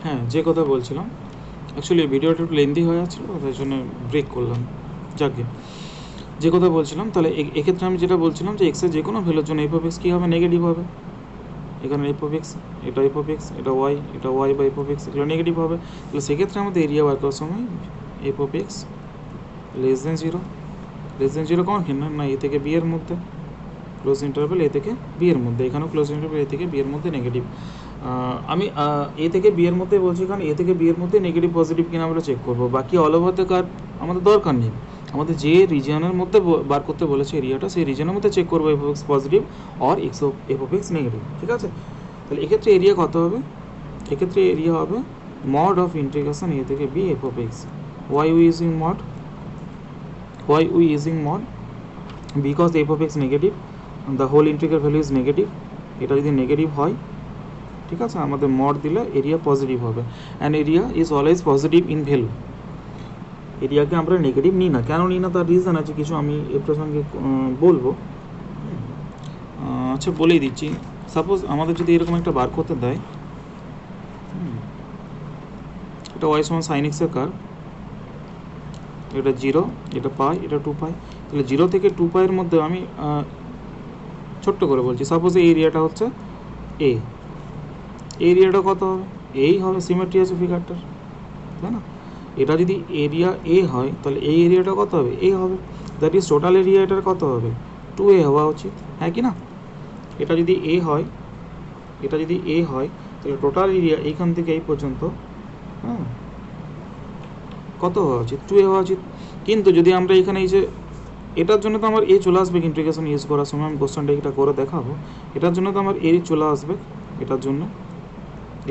হ্যাঁ, যে কথা বলছিলাম, অ্যাকচুয়ালি ভিডিওটা একটু লেন্দি হয়ে যাচ্ছিলো, তাই জন্য ব্রেক করলাম। যাকে যে কথা বলছিলাম, তাহলে এক্ষেত্রে আমি যেটা বলছিলাম যে এক্সের যে কোনো ভ্যালুর জন্য এফ অফ এক্স কী হবে, নেগেটিভ হবে। এখানে এফ অফ এক্স, এটা এফ অফ এক্স, এটা ওয়াই বা এফ অফ এক্স, এগুলো নেগেটিভ হবে। তাহলে সেক্ষেত্রে আমাদের এরিয়া বার করার সময় F of x less than zero, less than zero কখন কিনা না এ থেকে বি এর মধ্যে, ক্লোজ ইন্টারভেল এ থেকে বি এর মধ্যে, এখানেও ক্লোজ ইন্টারভেল এ থেকে বি এর মধ্যে নেগেটিভ। আমি এ থেকে বি এর মধ্যে বলছি, কারণ এ থেকে বি এর মধ্যে নেগেটিভ পজিটিভ কিনা আমরা চেক করবো, বাকি অল ওভার দ্য কার্ভ আমাদের দরকার নেই। আমাদের যে রিজিয়নের মধ্যে বার করতে বলেছে এরিয়াটা, সেই রিজিয়নের মধ্যে চেক করবো F of x positive or F of X negative, ঠিক আছে। তাহলে এক্ষেত্রে এরিয়া কত হবে, এক্ষেত্রে এরিয়া হবে মড অফ ইন্টিগ্রেশন এ থেকে B F of X. Why we using mod, because F of X negative, the whole integral value is negative. এটা যদি নেগেটিভ হয়, ঠিক আছে, আমাদের মড দিলে এরিয়া পজিটিভ হবে। And area is always positive in value. এরিয়াকে আমরা নেগেটিভ নিই না, কেন নিই না তার রিজন আছে কিছু, আমি এর প্রসঙ্গে বলবো। আচ্ছা, বলেই দিচ্ছি। সাপোজ আমাদের যদি এরকম একটা বার করতে দেয়, এটা ওয়াই সমান সাইন এক্সের কার্ভ, এটা 0, এটা পাই, এটা 2π। তাহলে 0 থেকে 2π-এর মধ্যে আমি ছোট্ট করে বলছি, সাপোজ এই এরিয়াটা হচ্ছে এ, এরিয়াটা কত হবে, এই হবে, সিমেট্রি আছে ফিগারটার, তাই না। এটা যদি এরিয়া এ হয়, তাহলে এই এরিয়াটা কত হবে, এ হবে। দ্যাট ইজ টোটাল এরিয়া এটার কত হবে, 2a হওয়া উচিত, হ্যাঁ কি না। এটা যদি এ হয়, এটা যদি এ হয়, তাহলে টোটাল এরিয়া এইখান থেকে এই পর্যন্ত, হ্যাঁ, কত হওয়া উচিত, 2a হওয়া উচিত। কিন্তু যদি আমরা এখানে এই যে এটার জন্য তো আমার এ চলে আসবে, ইন্টিগ্রেশন ইউজ করার সময় আমি কোশ্চেনটা এটা করে দেখাবো। এটার জন্য তো আমার এ চলে আসবে, এটার জন্য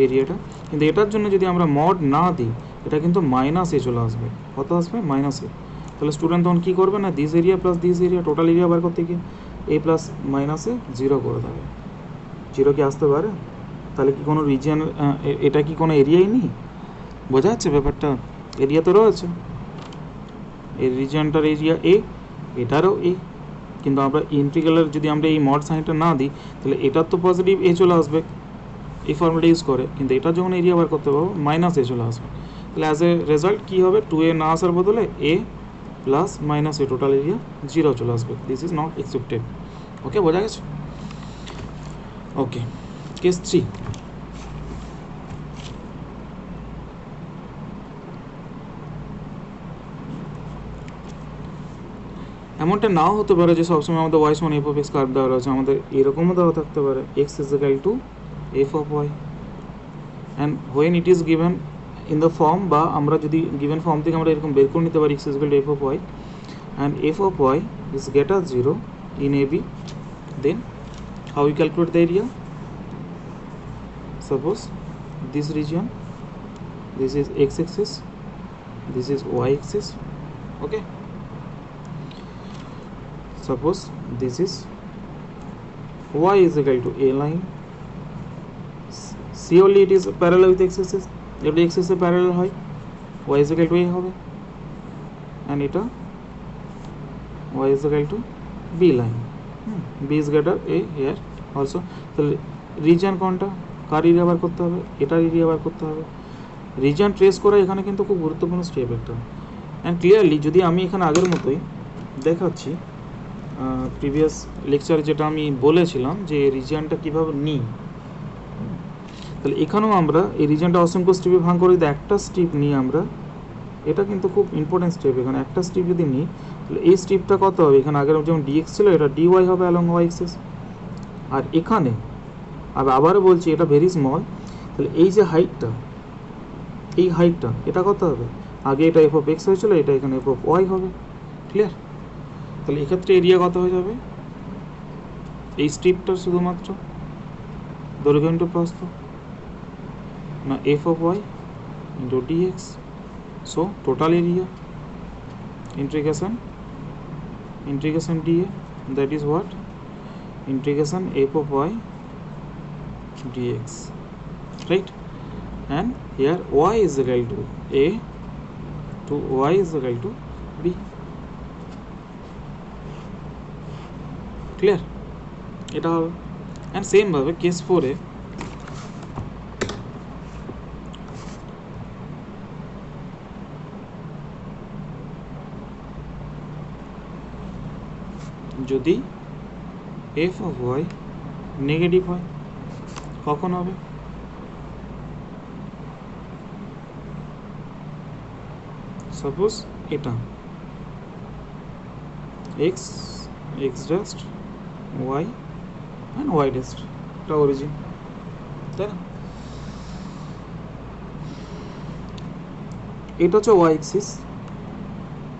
এরিয়াটা। কিন্তু এটার জন্য যদি আমরা মড না দিই, এটা কিন্তু মাইনাস এ চলে আসবে, কত আসবে, মাইনাস এ। তাহলে স্টুডেন্ট তখন কী করবে না, this area plus this area, total area বার করতে গিয়ে এ প্লাস মাইনাসে 0 করে দেবে। 0 কি আসতে পারে, তাহলে কি কোনো রিজিয়ন, এটা কি কোনো এরিয়াই নেই, বোঝা যাচ্ছে ব্যাপারটা। এরিয়া তো রয়েছে, এই রিজিয়নটার এরিয়া এ, এটারও এ, কিন্তু আমরা ইন্টিগ্রালের যদি আমরা এই মড সাইনটা না দিই, তাহলে এটার তো পজিটিভ এ চলে আসবে এই ফর্মুলা ইউজ করে, কিন্তু এটা যখন এরিয়া বার করতে পারবো মাইনাস এ চলে আসবে। তাহলে অ্যাজ এ রেজাল্ট কী হবে, 2a না আসার বদলে A plus minus A, total area 0 চলে আসবে। This is not accepted. Okay, বোঝা গেছে। Okay, case 3। এমনটা নাও হতে পারে যে সবসময় আমাদের ওয়াই সমান এফ অফ এক্স কার্ভ দেওয়া রয়েছে, আমাদের এরকমও দেওয়া থাকতে পারে x is equal to F of Y, and when it is given in the form, বা আমরা যদি গিভেন ফর্ম থেকে আমরা এরকম বের করে নিতে পারি x is equal to F of Y, and f of y is greater 0 in AB, then how we calculate the area? Suppose this region, this is x axis, this is y axis, okay. Suppose this is y is equal to a line, surely it is parallel with x axis, যদি x axis parallel হয় y is equal to a হবে, and এটা y is equal to b line, b is greater a here also. তাহলে region কোনটা, কার area বার করতে হবে, এটার এরিয়া বার করতে হবে। রিজিয়ন ট্রেস করা এখানে কিন্তু খুব গুরুত্বপূর্ণ স্টেপ একটা। অ্যান্ড ক্লিয়ারলি যদি আমি এখানে আগের মতোই দেখাচ্ছি, প্রিভিয়াস লেকচারে যেটা আমি বলেছিলাম যে রিজিয়নটা কীভাবে নিই, তাহলে এখানেও আমরা এই রিজিয়নটা অসংখ্য স্টেপে ভাগ করে যদি একটা স্টেপ নিই আমরা, এটা কিন্তু খুব ইম্পর্টেন্ট স্টেপ। এখানে একটা স্টেপ যদি নিই, তাহলে এই স্টেপটা কত হবে, এখানে আগের যেমন ডিএক্স ছিল, এটা ডিওয়াই হবে অ্যালং ওয়াই এক্সিস। আর এখানে আবারও বলছি এটা ভেরি স্মল, তাহলে এই যে হাইটটা, এই হাইটটা এটা কত হবে, আগে এটা এফ অফ এক্স হয়েছিল, এটা এখানে এফ অফ ওয়াই হবে। ক্লিয়ার। তাহলে এক্ষেত্রে এরিয়া কত হয়ে যাবে, এই স্ট্রিপটা শুধুমাত্র দৈর্ঘ্য ইন্টু প্রস্থ, না f of y into d x, so total area integration dA, that is what, integration f of y dx, right. And here y is equal to a to y is equal to b. Clear? এটা হবে। And same ভাবে case 4-এ যদি F of Y negative হয়। কখন হবে? Suppose এটা X X dash Y and Y dash, এটা origin, তাই না? এটা হচ্ছে ওয়াই এক্সিস।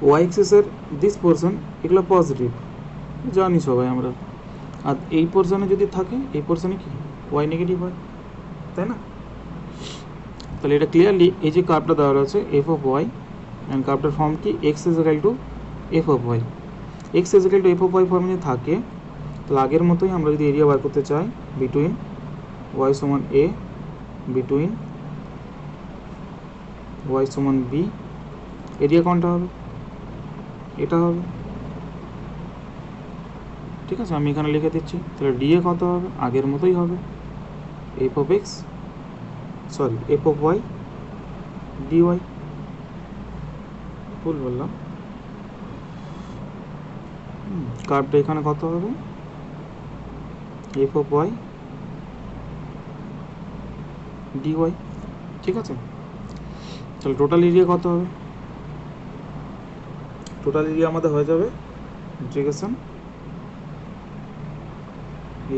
ওয়াই এক্সিসের দিস পোর্শন এগুলো পজিটিভ, জানি সবাই আমরা। আর এই পোর্শনে যদি থাকে, এই পোর্শনে কি ওয়াই নেগেটিভ হয়, তাই না? তাহলে এটা ক্লিয়ারলি এই যে কার্ভটা দেওয়া রয়েছে এফ অফ ওয়াই, অ্যান্ড কার্ভটার ফর্ম কি X is equal to F of Y. X is equal to F of Y form যদি থাকে, তাহলে আগের মতোই আমরা যদি এরিয়া বার করতে চাই বিটুইন ওয়াই সমান এ বিটুইন ওয়াই সমান বি, এরিয়া কোনটা হবে? এটা হবে, ঠিক আছে? আমি এখানে লিখে দিচ্ছি। তাহলে ডিএ কত হবে? আগের মতোই হবে f of x sorry f of y d y. ভুল বললাম, কার্ভটা এখানে কত হবে? এফ অফ ওয়াই ডিওয়াই, ঠিক আছে? তাহলে টোটাল এরিয়া কত হবে? টোটাল এরিয়া আমাদের হয়ে যাবে integration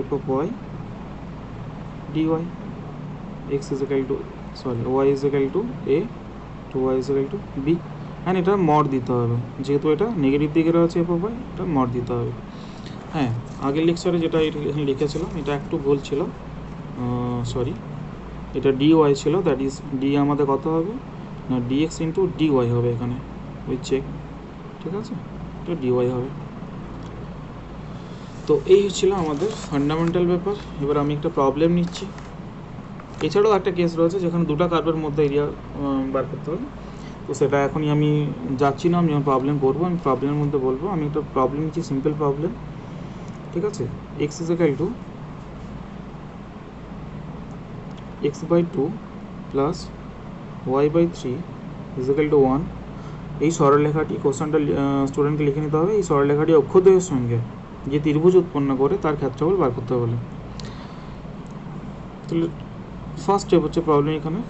f of y d y, x is equal to sorry y is equal to a to y is equal to b, and এটা মড দিতে হবে, যেহেতু এটা নেগেটিভ দিকে রয়েছে এফ অফ ওয়াই, এটা মড দিতে হবে। হ্যাঁ, আগের লেকচারে যেটা এখানে লিখেছিলাম এটা একটু ভুল ছিল, সরি, এটা ডি ওয়াই ছিল, দ্যাট ইজ ডি আমাদের কত হবে না ডিএক্স ইন্টু ডি ওয়াই হবে এখানে, উইথ চেক, ঠিক আছে? এটা ডি ওয়াই হবে। তো এই ছিল আমাদের ফান্ডামেন্টাল ব্যাপার। এবার আমি একটা প্রবলেম নিচ্ছি। এছাড়াও একটা কেস রয়েছে যেখানে দুটো কার্ভের মধ্যে এরিয়া বার করতে হবে, তো সেটা এখনই আমি যাচ্ছি না। আমি যখন প্রবলেম করবো আমি প্রবলেমের মধ্যে বলবো। আমি একটা প্রবলেম নিচ্ছি, সিম্পল প্রবলেম, ঠিক আছে? X is equal to x by 2 plus y by 3 is equal to 1। এই সরলরেখাটি, কোশ্চেনটা স্টুডেন্টকে লিখে নিতে হবে, এই সরলরেখাটি অক্ষদ্বয়ের সঙ্গে যে ত্রিভুজ উৎপন্ন করে তার ক্ষেত্রফল বার করতে বলে। তাহলে ফার্স্ট স্টেপ হচ্ছে প্রবলেম এখানে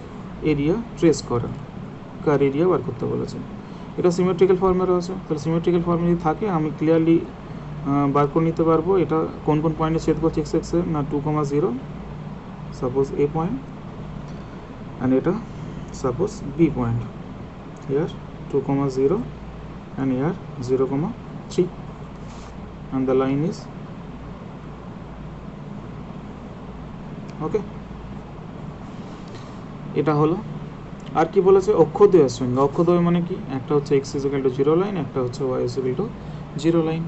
এরিয়া ট্রেস করা, কার এরিয়া বার করতে বলেছে। এটা সিমেট্রিক্যাল ফর্মে রয়েছে, তাহলে সিমেট্রিক্যাল ফর্মে যদি থাকে আমি ক্লিয়ারলি বার করে নিতে পারবো এটা কোন কোন পয়েন্টে ছেদ করছে এক্স এক্সের না 2,0 সাপোজ এ পয়েন্ট, অ্যান্ড এটা suppose b point, here 2,0 and here 0,3, and the line is okay. এটা হলো। আর কি বলেছে? অক্ষদ্বয়ের সঙ্গে। অক্ষদ্বয় মানে কি? একটা হচ্ছে x is equal to 0 line, একটা হচ্ছে y is equal to 0 line.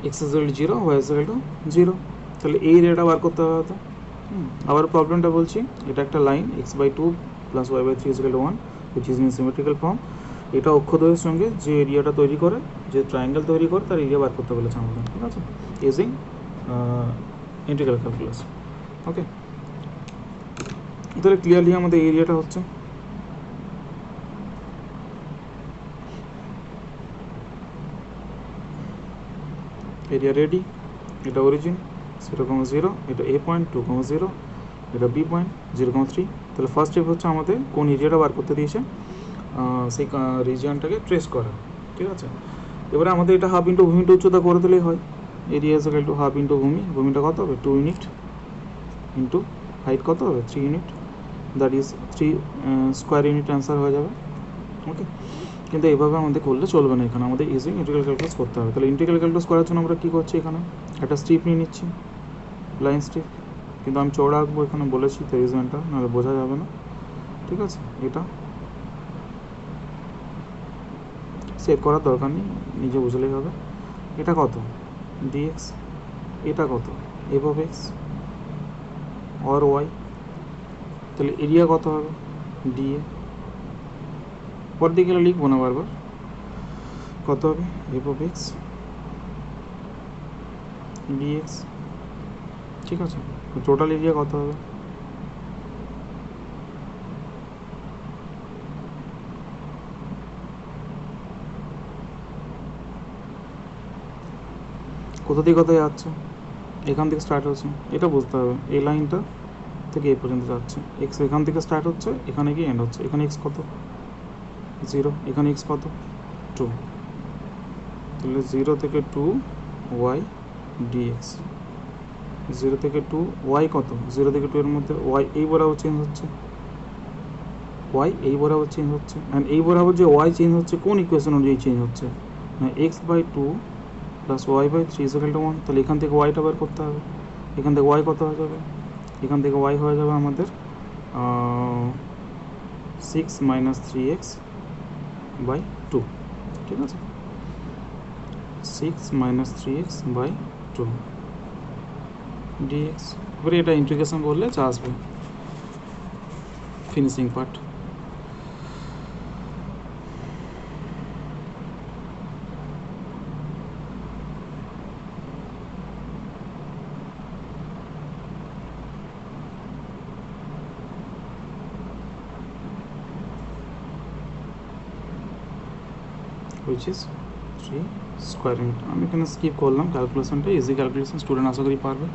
X is equal to zero, y is equal to zero. তাহলে এই এরিয়াটা বার করতে হবে তো। আবার প্রবলেমটা বলছি, এটা একটা line x by two plus y by three is equal to one, which is in symmetrical form. এটা অক্ষদ্বয়ের সঙ্গে যে এরিয়াটা তৈরি করে, যে ট্রায়াঙ্গেল তৈরি করে, তার এরিয়া বার করতে বলেছে আমাদের, ঠিক আছে, ইউজিং ইন্টিগ্রাল ক্যালকুলাস। ওকে, তাহলে ক্লিয়ারলি আমাদের এরিয়াটা হচ্ছে এরিয়া রেডি। এটা অরিজিন 0,0, এটা এ পয়েন্ট 2,0, এটা বি পয়েন্ট 0,3। তাহলে ফার্স্ট স্টেপ হচ্ছে আমাদের কোন এরিয়াটা বার করতে দিয়েছে সেই রিজিয়নটাকে ট্রেস করা, ঠিক আছে। এবারে আমাদের এটা হাফ ইন্টু ভূমিটা উচ্চতা করে দিলেই হয়। Area is equal to half into ভূমি, ভূমিটা কত হবে 2 ইউনিট, ইন্টু হাইট কত হবে 3 unit, that is 3 square unit answer হয়ে যাবে। ওকে, কিন্তু এইভাবে আমাদের করলে চলবে না, এখানে আমাদের ইউজিং ইন্টিগ্রাল ক্যালকুলাস করতে হবে। তাহলে ইন্টিগ্রাল ক্যালকুলাস করার জন্য আমরা কী করছি, এখানে একটা স্ট্রিপ নিয়ে নিচ্ছি, লাইন স্ট্রিপ, কিন্তু আমি চৌড়া আঁকবো এখানে বলেছি, তো রিজনটা নাহলে বোঝা যাবে না, ঠিক আছে। এটা সেভ করার দরকার নেই, নিজে বুঝলেই হবে। এটা কত ডিএক্স, এটা কত f of x or y. তাহলে এরিয়া কত হবে ডিএ, পর দিকে লিখবো না বারবার, কত হবে এফ অফ এক্স ডিএক্স, ঠিক আছে। টোটাল এরিয়া কত হবে, কোথা থেকে কোথায় যাচ্ছে, এখান থেকে স্টার্ট হচ্ছে, এটা বুঝতে হবে। এই লাইনটা থেকে এই পর্যন্ত যাচ্ছে, এক্স এখান থেকে স্টার্ট হচ্ছে, এখানে গিয়ে এন্ড হচ্ছে। এখানে এক্স কত 0, এখানে এক্স কত 2, তাহলে 0 থেকে 2 ওয়াই ডিএক্স। 0 থেকে 2 ওয়াই কত, 0 থেকে 2 এর মধ্যে ওয়াই এই বরাবর চেঞ্জ হচ্ছে, ওয়াই এই বরাবর চেঞ্জ হচ্ছে, অ্যান্ড এই বরাবর যে ওয়াই চেঞ্জ হচ্ছে কোন ইকুয়েশন অনুযায়ী চেঞ্জ হচ্ছে, x by two plus y by three is equal to 1। তাহলে এখান থেকে ওয়াইটা বের করতে হবে, এখান থেকে ওয়াই কত হয়ে যাবে, এখান থেকে ওয়াই হয়ে যাবে আমাদের 6 মাইনাস 3x বাই 2, ঠিক আছে, 6 মাইনাস 3x বাই 2 ডিএক্স। এবারে এটা ইন্টিগ্রেশন করলে যা আসবে finishing part. which is 3 square unit. আমি এখানে স্কিপ করলাম ক্যালকুলেশনটা, ইজি ক্যালকুলেশন, স্টুডেন্ট আশা করি পারবে।